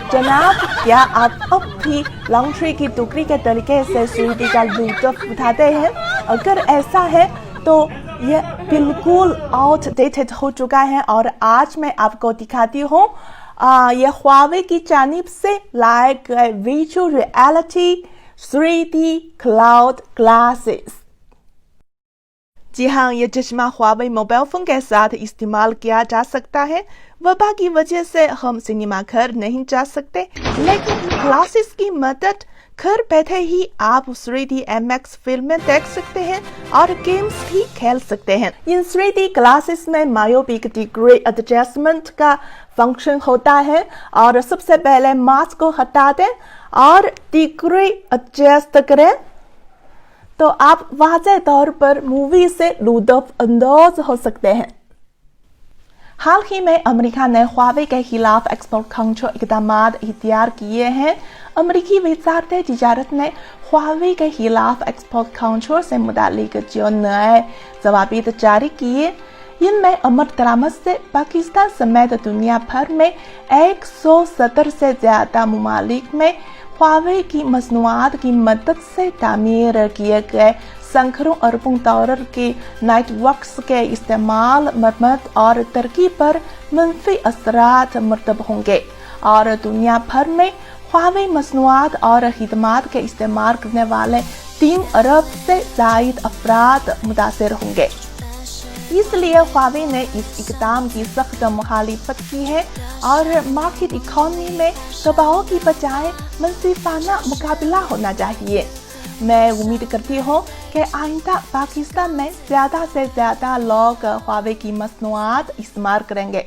जनाब, क्या आप अब भी लॉन्ड्री की टुकड़ी के तरीके से स्वीटी का लुत्फ उठाते हैं? अगर ऐसा है तो यह बिल्कुल आउटडेटेड हो चुका है और आज मैं आपको दिखाती हूँ यह Huawei की जानिब से लाए गए virtual reality 3D cloud glasses. जी हाँ, यह चश्मा Huawei मोबाइल फोन के साथ इस्तेमाल किया जा सकता है। वबा की वजह से हम सिनेमा घर नहीं जा सकते, लेकिन ग्लासेस की मदद घर बैठे ही आप 3D IMAX फिल्में देख सकते हैं और गेम्स भी खेल सकते हैं। इन 3D ग्लासेस में मायोपिक डिग्री एडजस्टमेंट का फंक्शन होता है और सबसे पहले मास्क को हटा दें और डिग्री एडजस्ट करें तो आप वाज़ेह तौर पर मूवी से लुत्फ अंदाज हो सकते हैं। हाल ही में अमेरिका ने Huawei के खिलाफ एक्सपोर्ट कंट्रोल इकदाम इख्तियार किए हैं। अमेरिकी वजारत तिजारत ने Huawei के खिलाफ एक्सपोर्ट कंट्रोल से मुतालिक जो नए ज़वाबित जारी किए, इनमें आमद दरामद से पाकिस्तान समेत दुनिया भर में 170 से ज़्यादा ममालिक में Huawei की मसनूआत की मदद से तामीर किए गए सैकड़ों अरबों डॉलर के नेटवर्क्स के इस्तेमाल, मरम्मत और तरक्की पर मंफी असरात मरतब होंगे और दुनिया भर में Huawei मसनूआत और खिदमात के इस्तेमाल करने वाले 3 अरब से ज़ायद अफराद मुतासिर होंगे। इसलिए Huawei ने इस इक़दाम की सख्त मुखालिफत की है और मार्केट इकोनॉमी में दबाव की बजाय मुनसिफाना मुकाबला होना चाहिए। मैं उम्मीद करती हूँ कि आइंदा पाकिस्तान में ज़्यादा से ज़्यादा लोग Huawei की मसनूआत इस्तेमाल करेंगे।